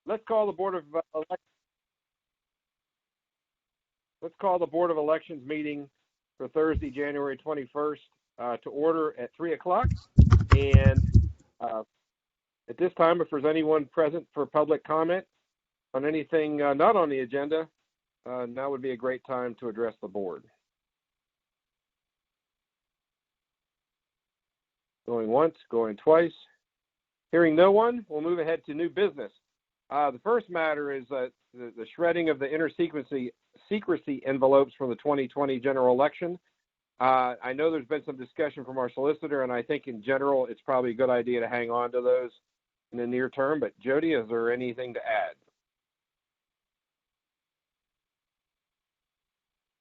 let's call the Board of Elections meeting for Thursday, January 21st, to order at 3 o'clock. And at this time, if there's anyone present for public comment on anything not on the agenda, now would be a great time to address the board. Going once, going twice. Hearing no one, we'll move ahead to new business. The first matter is the shredding of the secrecy envelopes from the 2020 general election. I know there's been some discussion from our solicitor, and I think in general it's probably a good idea to hang on to those in the near term. But Jody, is there anything to add?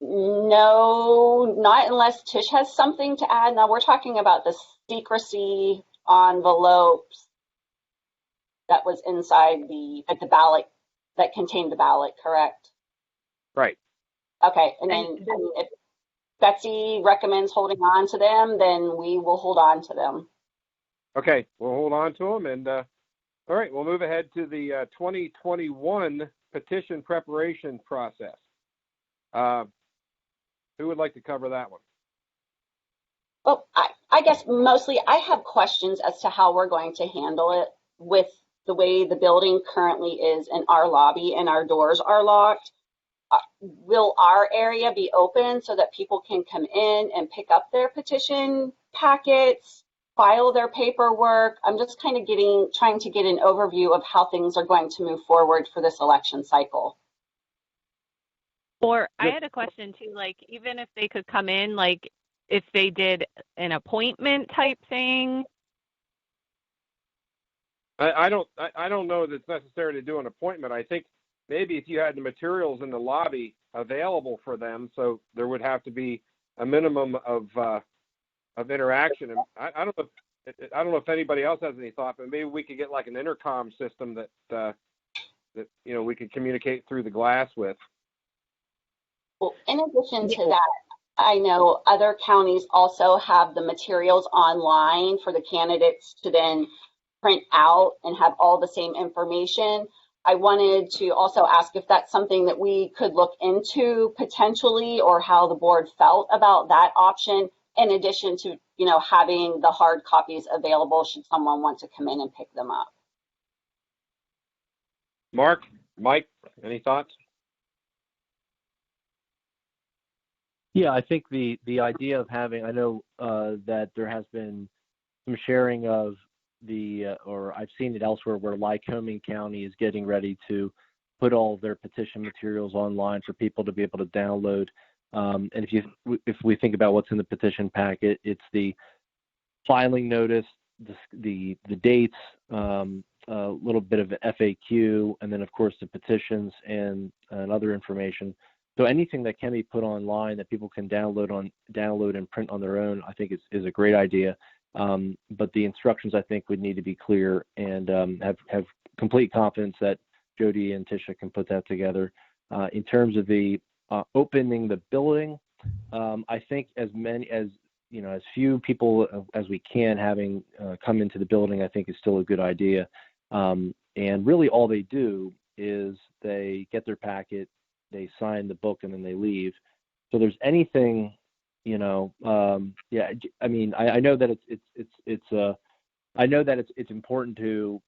No, not unless Tish has something to add. Now we're talking about the secrecy envelopes that was inside the ballot, that contained the ballot, correct? Right. Okay, and then if Betsy recommends holding on to them, then we will hold on to them. Okay, we'll hold on to them. And all right, we'll move ahead to the 2021 petition preparation process. Who would like to cover that one? Well, I guess mostly I have questions as to how we're going to handle it with the way the building currently is in our lobby and our doors are locked. Will our area be open so that people can come in and pick up their petition packets, file their paperwork? I'm just kind of trying to get an overview of how things are going to move forward for this election cycle. Or I had a question too, like even if they could come in, like if they did an appointment type thing. I don't know that it's necessary to do an appointment. I think maybe if you had the materials in the lobby available for them, so there would have to be a minimum of interaction. And I don't know if anybody else has any thought, but maybe we could get like an intercom system that we could communicate through the glass with. Well, in addition to that, I know other counties also have the materials online for the candidates to then print out and have all the same information. I wanted to also ask if that's something that we could look into potentially, or how the board felt about that option, in addition to, having the hard copies available should someone want to come in and pick them up. Mike, any thoughts? Yeah, I think the idea of having, I know that there has been some sharing of or I've seen it elsewhere where Lycoming County is getting ready to put all of their petition materials online for people to be able to download. And if we think about what's in the petition packet, it's the filing notice, the dates, a little bit of FAQ, and then of course the petitions and other information. So anything that can be put online that people can download and print on their own, I think is a great idea. But the instructions, I think, would need to be clear, and have complete confidence that Jody and Tisha can put that together. In terms of the opening the building, I think as few people as we can having come into the building, I think is still a good idea. And really all they do is they get their packet, they sign the book, and then they leave. So there's anything, I mean, I know that I know that it's important to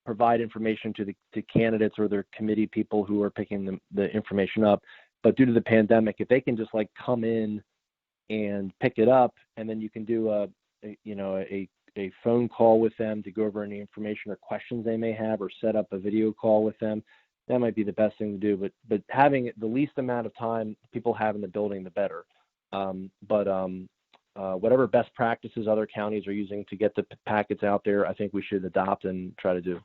provide information to candidates or their committee people who are picking the information up. But due to the pandemic, if they can just like come in and pick it up, and then you can do a phone call with them to go over any information or questions they may have, or set up a video call with them, that might be the best thing to do. But having the least amount of time people have in the building, the better. Whatever best practices other counties are using to get the packets out there, I think we should adopt and try to do.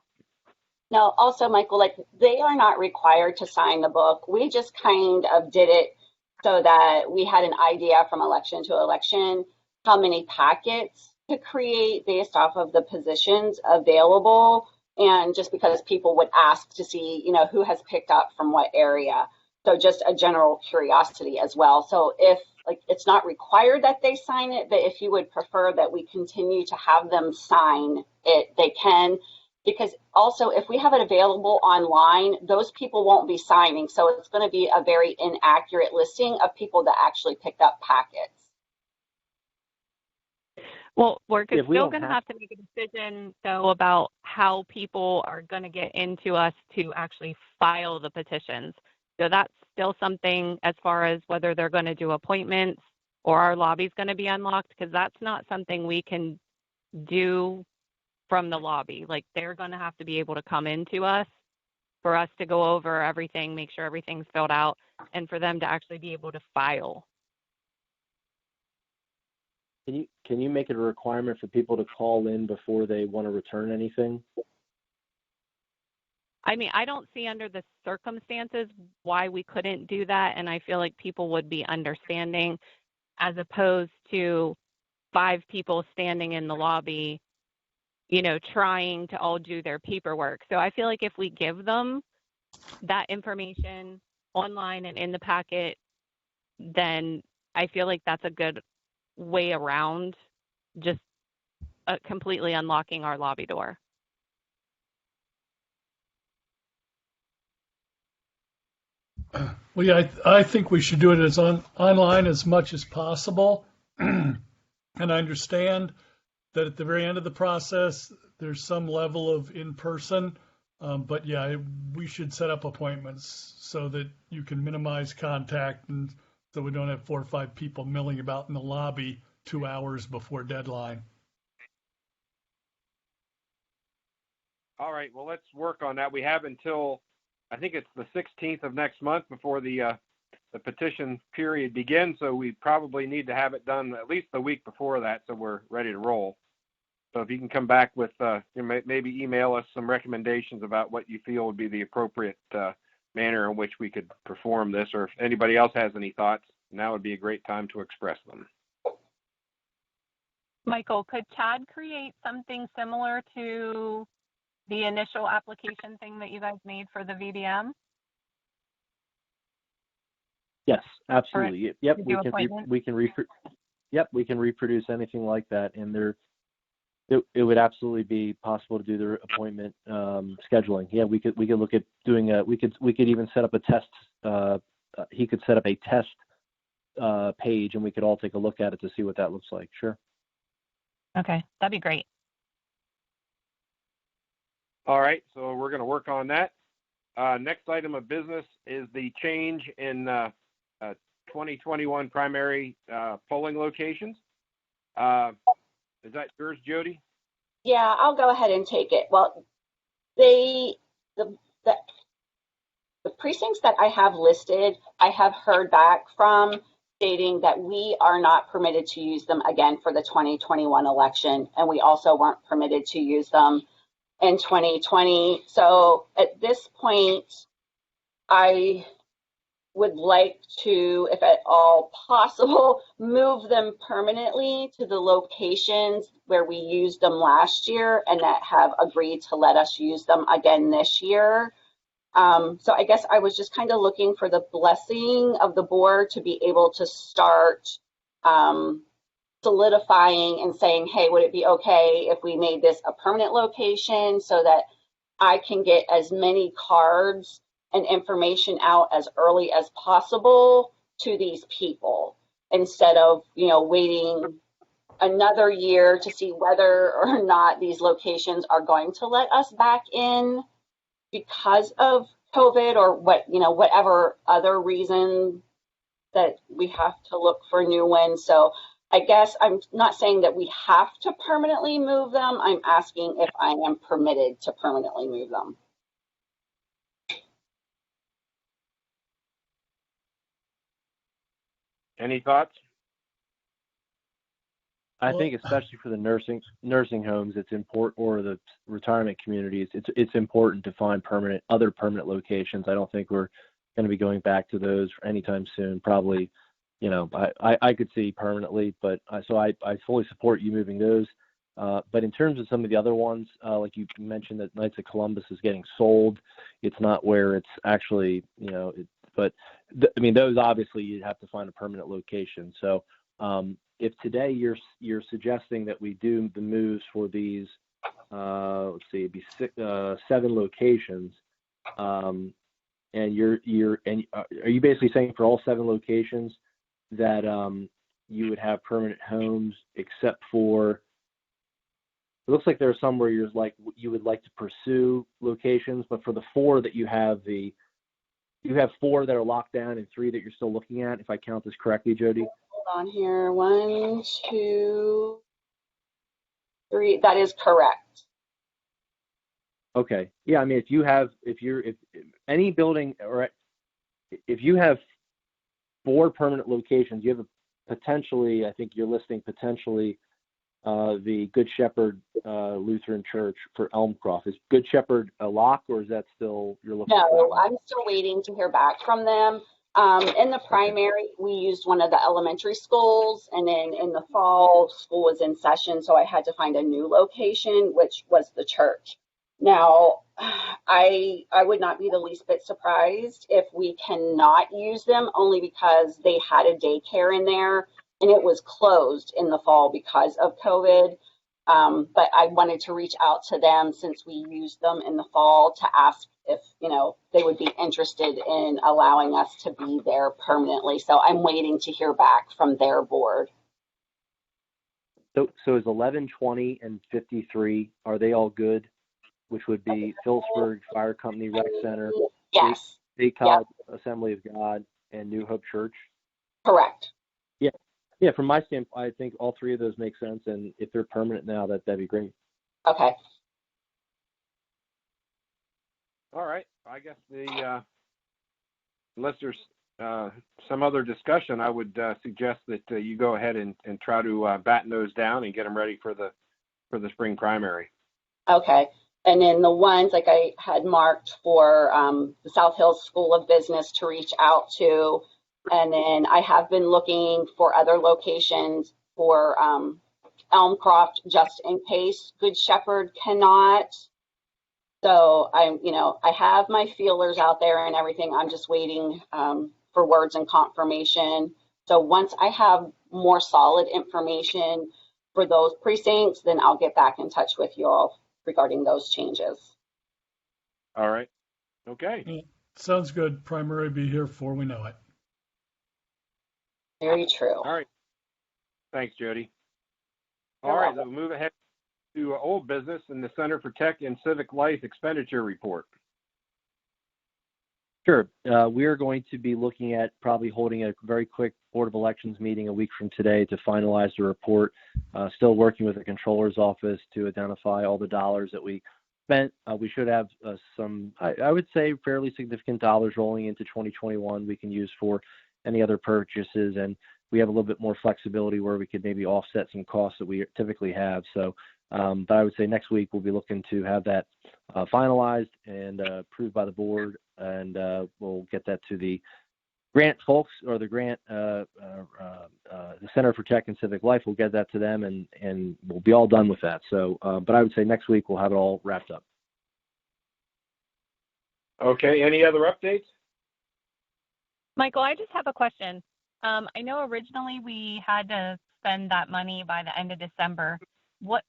Now, also, Michael, they are not required to sign the book. We just kind of did it so that we had an idea from election to election how many packets to create based off of the positions available, and just because people would ask to see, who has picked up from what area. So just a general curiosity as well. So if it's not required that they sign it, but if you would prefer that we continue to have them sign it, they can. because also if we have it available online, those people won't be signing. So it's going to be a very inaccurate listing of people that actually picked up packets. Well, we're If we still don't going to have- have to make a decision, though, about how people are going to get into us to actually file the petitions. So that's still something as far as whether they're going to do appointments or our lobby's going to be unlocked, because that's not something we can do from the lobby. Like, they're going to have to be able to come into us for us to go over everything, make sure everything's filled out, and for them to actually be able to file. Can you make it a requirement for people to call in before they want to return anything? I mean, I don't see under the circumstances why we couldn't do that, and I feel like people would be understanding, as opposed to 5 people standing in the lobby, you know, trying to all do their paperwork. So I feel like if we give them that information online and in the packet, then I feel like that's a good way around just completely unlocking our lobby door. Well, yeah, I think we should do it as online as much as possible. And I understand that at the very end of the process, there's some level of in-person. But yeah, we should set up appointments so that you can minimize contact, and so we don't have 4 or 5 people milling about in the lobby 2 hours before deadline. All right, well, let's work on that. We have until, I think it's the 16th of next month before the petition period begins, so we probably need to have it done at least the week before that, so we're ready to roll. So if you can come back with, maybe email us some recommendations about what you feel would be the appropriate manner in which we could perform this, or if anybody else has any thoughts, now would be a great time to express them. Michael, could Chad create something similar to the initial application thing that you guys made for the VDM? Yes, absolutely. Yep, do appointments? we can reproduce anything like that, and it would absolutely be possible to do the appointment scheduling. Yeah, we could look at doing we could even set up a test. He could set up a test page, and we could all take a look at it to see what that looks like. Sure. Okay, that'd be great. All right, so we're going to work on that. Next item of business is the change in 2021 primary polling locations. Is that yours, Jody? Yeah, I'll go ahead and take it. Well, the precincts that I have listed, I have heard back from stating that we are not permitted to use them again for the 2021 election, and we also weren't permitted to use them in 2020. So at this point, I would like to, if at all possible, move them permanently to the locations where we used them last year and that have agreed to let us use them again this year. So I guess I was just kind of looking for the blessing of the board to be able to start solidifying and saying, hey, would it be okay if we made this a permanent location so that I can get as many cards and information out as early as possible to these people, instead of, waiting another year to see whether or not these locations are going to let us back in because of COVID, or whatever other reason that we have to look for new ones. So I guess I'm not saying that we have to permanently move them. I'm asking if I am permitted to permanently move them. Any thoughts? I think especially for the nursing homes, it's important, or the retirement communities, it's important to find other permanent locations. I don't think we're going to be going back to those anytime soon. Probably, I could see permanently, but so I fully support you moving those. But in terms of some of the other ones, like you mentioned that Knights of Columbus is getting sold, it's not where it's actually, those obviously you'd have to find a permanent location. So if today you're suggesting that we do the moves for these let's see, it'd be 7 locations. And are you basically saying for all 7 locations that you would have permanent homes, except for, it looks like there are some where you would like to pursue locations, but for the 4 that you have, you have 4 that are locked down and 3 that you're still looking at, if I count this correctly, Jody? Hold on here. 1, 2, 3. That is correct. Okay. Yeah. I mean, if any building, or if you have 4 permanent locations, you have potentially, I think you're listing potentially the Good Shepherd Lutheran Church for Elmcroft. Is Good Shepherd a lock, or is that still, you're looking at? No, I'm still waiting to hear back from them. In the primary, we used one of the elementary schools, and then in the fall, school was in session, so I had to find a new location, which was the church. Now, I would not be the least bit surprised if we cannot use them, only because they had a daycare in there, and it was closed in the fall because of COVID. But I wanted to reach out to them since we used them in the fall to ask if, they would be interested in allowing us to be there permanently. So I'm waiting to hear back from their board. So is 11, 20, and 53, are they all good? Which would be Phillipsburg Fire Company Rec Center, Yes. State College Assembly of God, and New Hope Church? Correct. Yeah, from my standpoint, I think all 3 of those make sense, and if they're permanent now, that'd be great. Okay. All right. I guess unless there's some other discussion, I would suggest that you go ahead and try to batten those down and get them ready for the spring primary. Okay. And then the ones like I had marked for the South Hills School of Business to reach out to. And then I have been looking for other locations for Elmcroft, just in case Good Shepherd cannot. So I have my feelers out there and everything. I'm just waiting for words and confirmation. So once I have more solid information for those precincts, then I'll get back in touch with you all regarding those changes. All right. Okay. Sounds good. Primary be here before we know it. Very true. All right. Thanks, Jody. All right, we'll move ahead to old business and the Center for Tech and Civic Life expenditure report. Sure. We are going to be looking at probably holding a very quick Board of Elections meeting a week from today to finalize the report. Still working with the Controller's Office to identify all the dollars that we spent. We should have some, I would say, fairly significant dollars rolling into 2021 we can use for any other purchases, and we have a little bit more flexibility where we could maybe offset some costs that we typically have. So, but I would say next week we'll be looking to have that finalized and approved by the board, and we'll get that to the grant folks, or the grant, the Center for Tech and Civic Life. We'll get that to them, and we'll be all done with that. So, but I would say next week we'll have it all wrapped up. Okay. Any other updates? Michael, I just have a question. I know originally we had to spend that money by the end of December.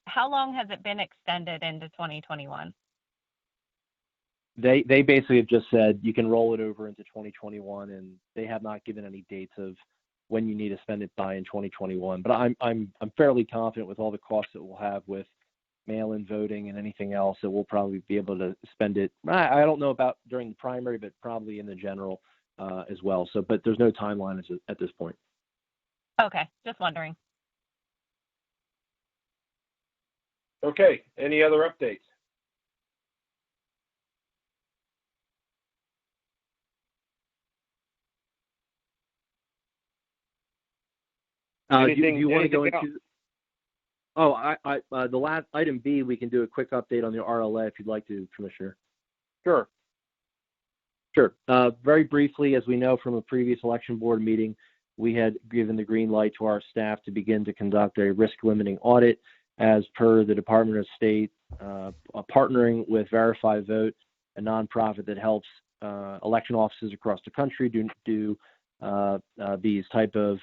How long has it been extended into 2021? They basically have just said you can roll it over into 2021, and they have not given any dates of when you need to spend it by in 2021. But I'm fairly confident with all the costs that we'll have with mail-in voting and anything else that we'll probably be able to spend it. I don't know about during the primary, but probably in the general as well. So, but there's no timeline at this point. Okay, just wondering. Okay. Any other updates? Do you want to go into? The last item B, we can do a quick update on the RLA if you'd like to, Commissioner. Sure. Sure. Very briefly, as we know from a previous election board meeting, we had given the green light to our staff to begin to conduct a risk limiting audit as per the Department of State, partnering with Verify Vote, a nonprofit that helps election offices across the country do these type of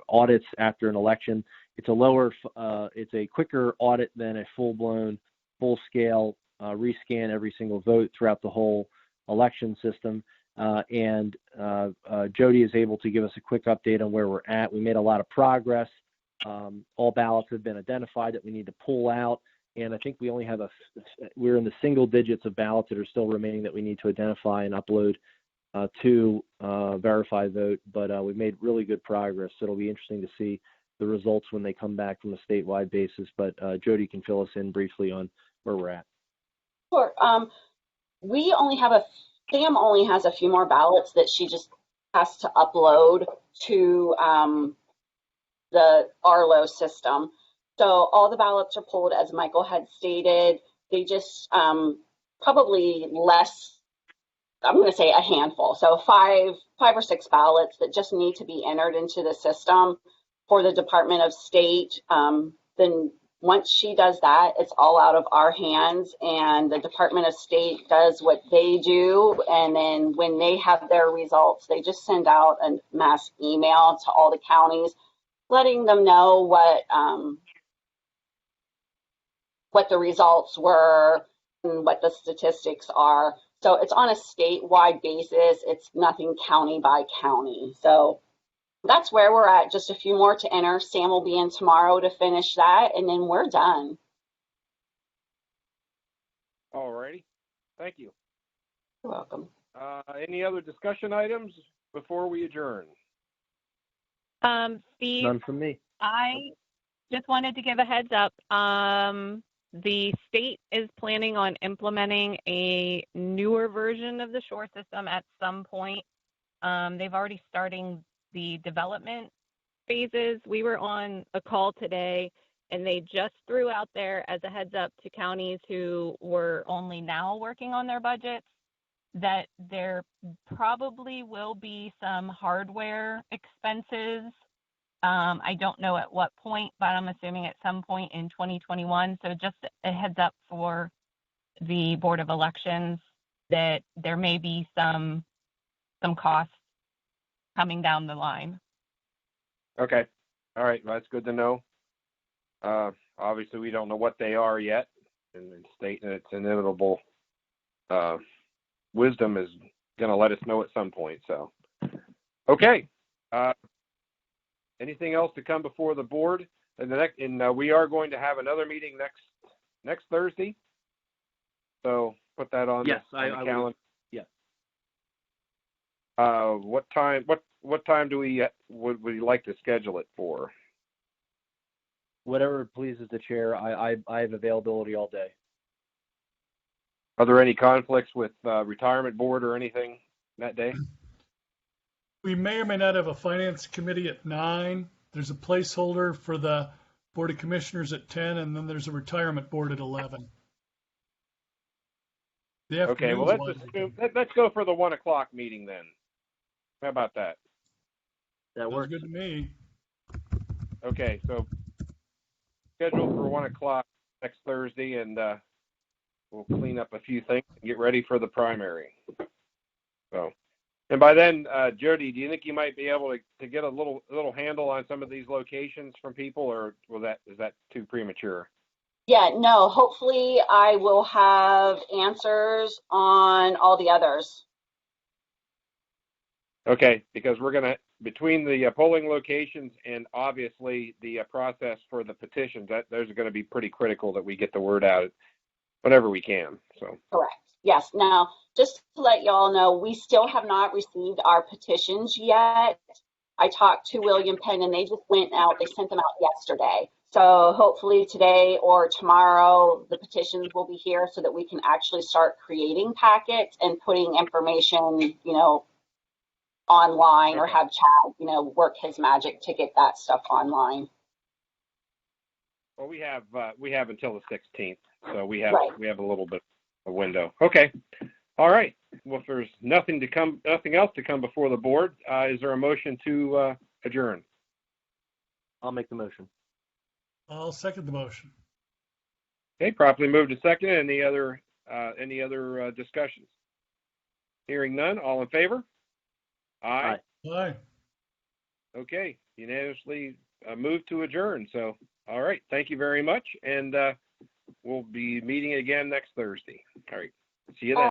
audits after an election. It's a quicker audit than a full-blown full-scale rescan every single vote throughout the whole election system. And Jody is able to give us a quick update on where we're at. We made a lot of progress. All ballots have been identified that we need to pull out. And I think we only have we're in the single digits of ballots that are still remaining that we need to identify and upload to verify vote. But we've made really good progress. So it'll be interesting to see the results when they come back from a statewide basis. But Jody can fill us in briefly on where we're at. Sure. Sam only has a few more ballots that she just has to upload to the Arlo system. So all the ballots are pulled, as Michael had stated. They just probably less, I'm going to say a handful. So five or six ballots that just need to be entered into the system for the Department of State. Then once she does that, it's all out of our hands, and the Department of State does what they do. And then when they have their results, they just send out a mass email to all the counties, letting them know what the results were and what the statistics are. So it's on a statewide basis. It's nothing county by county. So that's where we're at. Just a few more to enter. Sam will be in tomorrow to finish that, and then we're done. All righty. Thank you. You're welcome. Any other discussion items before we adjourn? Steve, None from me. I just wanted to give a heads up. The state is planning on implementing a newer version of the SHORE system at some point. They've already starting the development phases. We were on a call today, and they just threw out there as a heads up to counties who were only now working on their budgets that there probably will be some hardware expenses. I don't know at what point, but I'm assuming at some point in 2021. So just a heads up for the Board of Elections that there may be some costs coming down the line. Okay. All right. Well, that's good to know. Obviously, we don't know what they are yet, and the state and its inevitable wisdom is going to let us know at some point. So, okay. Anything else to come before the board? And we are going to have another meeting next Thursday. So put that on, Yes, on the calendar. Yes. What time? What time do would we like to schedule it for? Whatever pleases the chair. I have availability all day. Are there any conflicts with retirement board or anything that day? We may or may not have a finance committee at 9. There's a placeholder for the Board of Commissioners at 10, and then there's a retirement board at 11. Okay, well, let's go for the 1 o'clock meeting then. How about that? That works. Sounds good to me. Okay, so scheduled for 1 o'clock next Thursday, and we'll clean up a few things and get ready for the primary. So, and by then, Jody, do you think you might be able to get a little handle on some of these locations from people, or is that too premature? Yeah, no, hopefully I will have answers on all the others. Okay, because we're going to, between the polling locations and obviously the process for the petitions, those are going to be pretty critical that we get the word out whenever we can. So Correct. Yes. Now, just to let y'all know, we still have not received our petitions yet. I talked to William Penn, and they just went out. They sent them out yesterday. So hopefully today or tomorrow, the petitions will be here so that we can actually start creating packets and putting information, online, or have Chad, work his magic to get that stuff online. Well, we have until the 16th, so we have a little bit of a window. Okay, all right. Well, if there's nothing else to come before the board, is there a motion to adjourn? I'll make the motion. I'll second the motion. Okay, properly moved to second. Any other discussions? Hearing none, all in favor? Aye. Aye. Okay, unanimously moved to adjourn. So, all right, thank you very much, and we'll be meeting again next Thursday. All right. See you then.